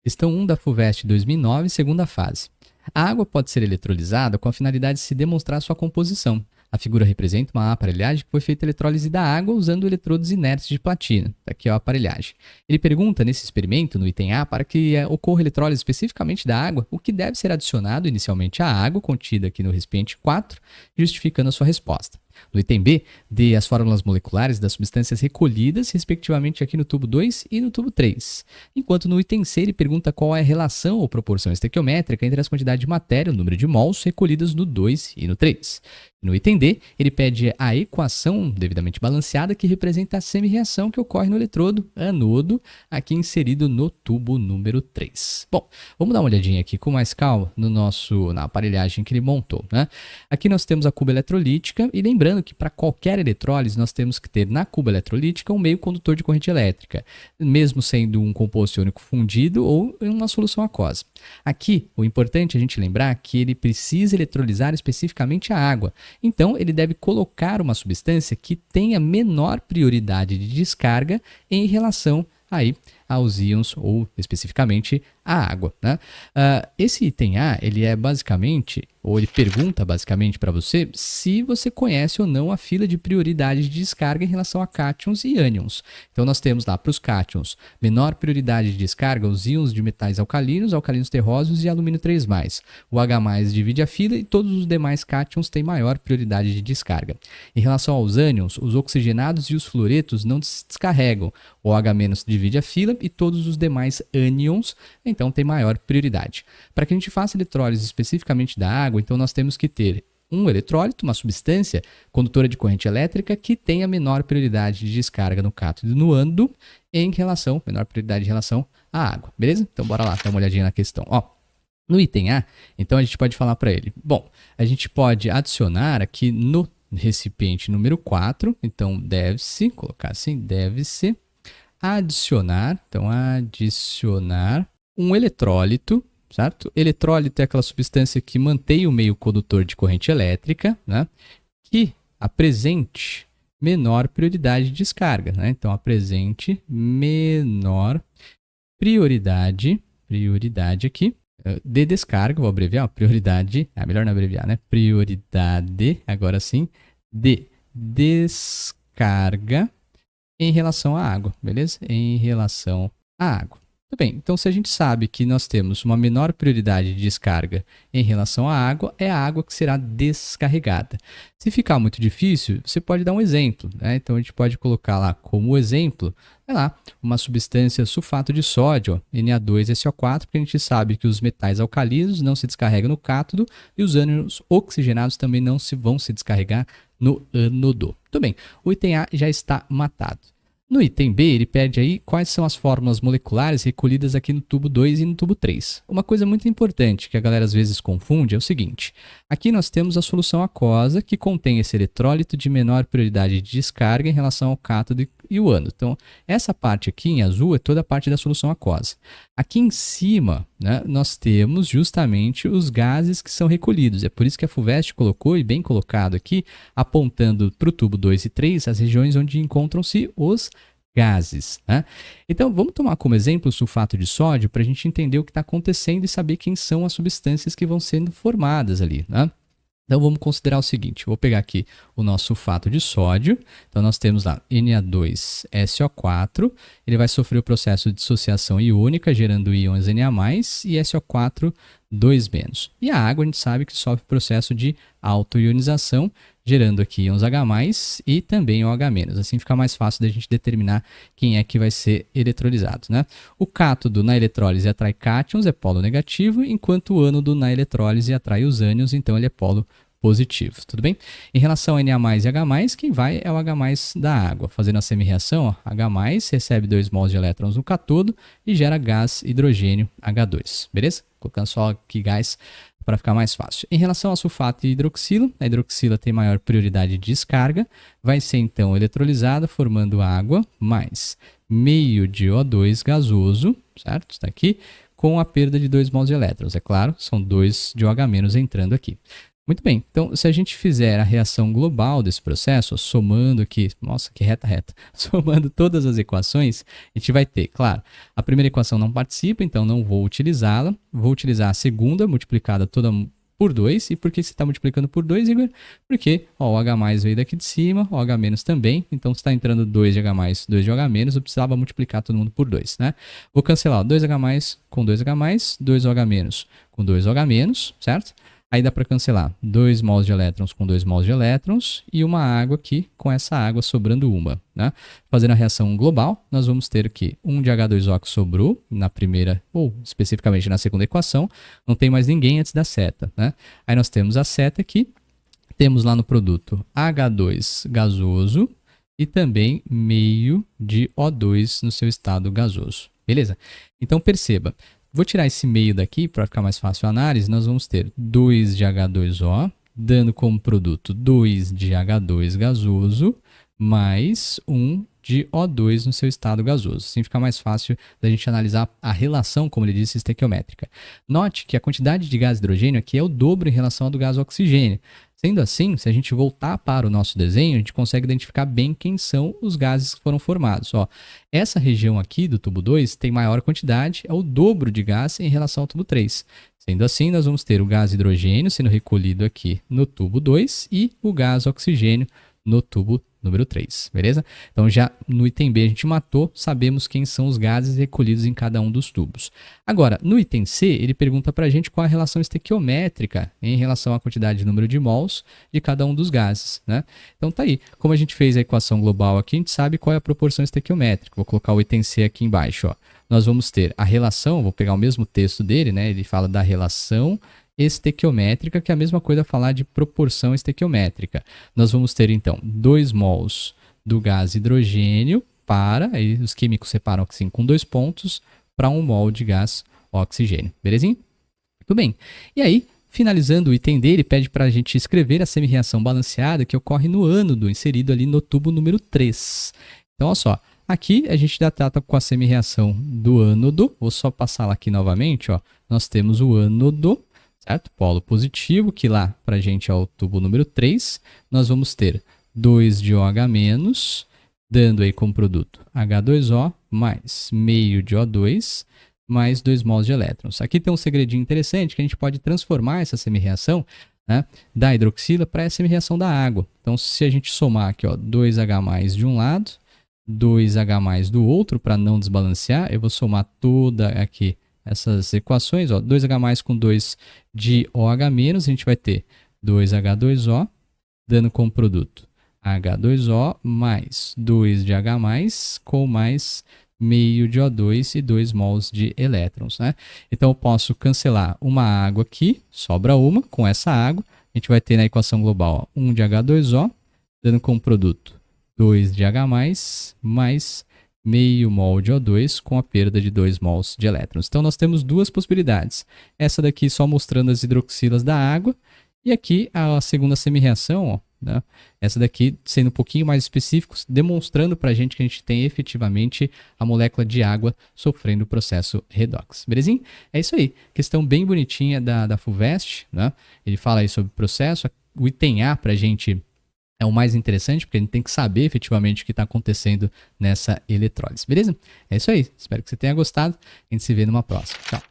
Questão 1 da FUVEST 2009, segunda fase. A água pode ser eletrolizada com a finalidade de se demonstrar sua composição. A figura representa uma aparelhagem que foi feita eletrólise da água usando eletrodos inertes de platina. Aqui é a aparelhagem. Ele pergunta nesse experimento, no item A, para que ocorra eletrólise especificamente da água, o que deve ser adicionado inicialmente à água contida aqui no recipiente 4, justificando a sua resposta. No item B, dê as fórmulas moleculares das substâncias recolhidas, respectivamente aqui no tubo 2 e no tubo 3. Enquanto no item C, ele pergunta qual é a relação ou proporção estequiométrica entre as quantidades de matéria, o número de mols, recolhidas no 2 e no 3. No item D, ele pede a equação devidamente balanceada que representa a semi-reação que ocorre no eletrodo anodo, aqui inserido no tubo número 3. Bom, vamos dar uma olhadinha aqui com mais calma na aparelhagem que ele montou, né? Aqui nós temos a cuba eletrolítica e lembrando que para qualquer eletrólise nós temos que ter na cuba eletrolítica um meio condutor de corrente elétrica, mesmo sendo um composto iônico fundido ou em uma solução aquosa. Aqui, o importante é a gente lembrar que ele precisa eletrolizar especificamente a água. Então, ele deve colocar uma substância que tenha menor prioridade de descarga em relação aí aos íons ou especificamente a água, né? Esse item A, ele é basicamente, ou ele pergunta basicamente para você se você conhece ou não a fila de prioridade de descarga em relação a cátions e ânions. Então nós temos lá para os cátions, menor prioridade de descarga, os íons de metais alcalinos terrosos e alumínio 3+. O H+ divide a fila e todos os demais cátions têm maior prioridade de descarga. Em relação aos ânions, os oxigenados e os fluoretos não se descarregam. O H- divide a fila e todos os demais ânions, então, tem maior prioridade. Para que a gente faça eletrólise especificamente da água, então nós temos que ter um eletrólito, uma substância condutora de corrente elétrica que tenha menor prioridade de descarga no cátodo e no ânodo menor prioridade em relação à água, beleza? Então, bora lá, dar uma olhadinha na questão. Ó, no item A, então a gente pode falar para ele, bom, a gente pode adicionar aqui no recipiente número 4, então deve-se, colocar assim, deve-se adicionar um eletrólito, certo? Eletrólito é aquela substância que mantém o meio condutor de corrente elétrica, né? Que apresente menor prioridade de descarga, né? Então, apresente menor prioridade aqui de descarga, vou abreviar, prioridade, melhor não abreviar, né? Prioridade, agora sim, de descarga em relação à água, beleza? Em relação à água. Tudo bem, então se a gente sabe que nós temos uma menor prioridade de descarga em relação à água, é a água que será descarregada. Se ficar muito difícil, você pode dar um exemplo, né? Então a gente pode colocar lá como exemplo, uma substância sulfato de sódio, Na2SO4, porque a gente sabe que os metais alcalinos não se descarregam no cátodo e os ânions oxigenados também não vão se descarregar no ânodo. Tudo bem, o item A já está matado. No item B, ele pede aí quais são as fórmulas moleculares recolhidas aqui no tubo 2 e no tubo 3. Uma coisa muito importante que a galera às vezes confunde é o seguinte. Aqui nós temos a solução aquosa que contém esse eletrólito de menor prioridade de descarga em relação ao cátodo e o ânodo. Então, essa parte aqui em azul é toda a parte da solução aquosa. Aqui em cima, né, nós temos justamente os gases que são recolhidos. É por isso que a FUVEST colocou, e bem colocado aqui, apontando para o tubo 2 e 3, as regiões onde encontram-se os gases, né? Então, vamos tomar como exemplo o sulfato de sódio para a gente entender o que está acontecendo e saber quem são as substâncias que vão sendo formadas ali, né? Então, vamos considerar o seguinte, vou pegar aqui o nosso sulfato de sódio, então nós temos lá Na2SO4, ele vai sofrer o processo de dissociação iônica, gerando íons Na+, e SO4 2-. E a água, a gente sabe que sofre o processo de autoionização, gerando aqui íons H+, e também OH-. Assim fica mais fácil da gente determinar quem é que vai ser eletrolizado, né? O cátodo na eletrólise atrai cátions, é polo negativo, enquanto o ânodo na eletrólise atrai os ânions, então ele é polo positivo, tudo bem? Em relação a Na+ e H+, quem vai é o H+ da água. Fazendo a semi-reação, H+ recebe 2 mols de elétrons no cátodo e gera gás hidrogênio H2, beleza? Colocando só aqui gás para ficar mais fácil. Em relação ao sulfato e hidroxila, a hidroxila tem maior prioridade de descarga, vai ser então eletrolizada formando água mais meio de O2 gasoso, certo? Está aqui, com a perda de 2 mols de elétrons. É claro, são 2 de OH- entrando aqui. Muito bem, então se a gente fizer a reação global desse processo, ó, somando aqui, nossa, que reta, somando todas as equações, a gente vai ter, claro, a primeira equação não participa, então não vou utilizá-la, vou utilizar a segunda multiplicada toda por 2, e por que você está multiplicando por 2, Igor? Porque ó, o H veio daqui de cima, o H- também, então se está entrando 2 de H+, 2 de OH-, eu precisava multiplicar todo mundo por 2, né? Vou cancelar ó, 2H+, com 2H+, 2OH- com 2OH-, certo? Aí dá para cancelar 2 mols de elétrons com 2 mols de elétrons e uma água aqui com essa água sobrando uma. Né? Fazendo a reação global, nós vamos ter aqui 1 de H2O que sobrou na primeira, ou especificamente na segunda equação. Não tem mais ninguém antes da seta. Né? Aí nós temos a seta aqui, temos lá no produto H2 gasoso e também meio de O2 no seu estado gasoso. Beleza? Então perceba. Vou tirar esse meio daqui para ficar mais fácil a análise. Nós vamos ter 2 de H2O, dando como produto 2 de H2 gasoso, mais 1 de O2 no seu estado gasoso. Assim fica mais fácil da gente analisar a relação, como ele disse, estequiométrica. Note que a quantidade de gás hidrogênio aqui é o dobro em relação ao do gás oxigênio. Sendo assim, se a gente voltar para o nosso desenho, a gente consegue identificar bem quem são os gases que foram formados. Ó, essa região aqui do tubo 2 tem maior quantidade, é o dobro de gás em relação ao tubo 3. Sendo assim, nós vamos ter o gás hidrogênio sendo recolhido aqui no tubo 2 e o gás oxigênio no tubo número 3, beleza? Então já no item B a gente matou, sabemos quem são os gases recolhidos em cada um dos tubos. Agora, no item C, ele pergunta para a gente qual a relação estequiométrica em relação à quantidade de número de mols de cada um dos gases, né? Então tá aí, como a gente fez a equação global aqui, a gente sabe qual é a proporção estequiométrica. Vou colocar o item C aqui embaixo, ó. Nós vamos ter a relação, vou pegar o mesmo texto dele, né? Ele fala da relação estequiométrica, que é a mesma coisa falar de proporção estequiométrica. Nós vamos ter, então, 2 mols do gás hidrogênio para, aí os químicos separam assim com 2 pontos, para 1 mol de gás oxigênio. Belezinha? Muito bem. E aí, finalizando o item D, ele pede para a gente escrever a semi-reação balanceada que ocorre no ânodo, inserido ali no tubo número 3. Então, olha só. Aqui a gente já trata com a semi-reação do ânodo. Vou só passar lá aqui novamente. Ó. Nós temos o ânodo, certo? Polo positivo, que lá para a gente é o tubo número 3. Nós vamos ter 2 de OH-, dando aí como produto H2O mais meio de O2 mais 2 mols de elétrons. Aqui tem um segredinho interessante que a gente pode transformar essa semi-reação, né, da hidroxila para a semi-reação da água. Então, se a gente somar aqui, ó, 2H+ de um lado, 2H+ do outro, para não desbalancear, eu vou somar toda aqui essas equações, ó, 2H+ com 2 de OH-, a gente vai ter 2H2O, dando como produto H2O mais 2 de H+, com mais meio de O2 e 2 mols de elétrons, né? Então eu posso cancelar uma água aqui, sobra uma, com essa água, a gente vai ter na equação global ó, 1 de H2O, dando como produto 2 de H+, mais meio mol de O2 com a perda de 2 mols de elétrons. Então nós temos duas possibilidades. Essa daqui só mostrando as hidroxilas da água, e aqui a segunda semi-reação, ó, né? Essa daqui sendo um pouquinho mais específicos, demonstrando para a gente que a gente tem efetivamente a molécula de água sofrendo o processo redox. Belezinha? É isso aí. Questão bem bonitinha da FUVEST, né? Ele fala aí sobre o processo. O item A para a gente é o mais interessante, porque a gente tem que saber efetivamente o que está acontecendo nessa eletrólise. Beleza? É isso aí. Espero que você tenha gostado. A gente se vê numa próxima. Tchau.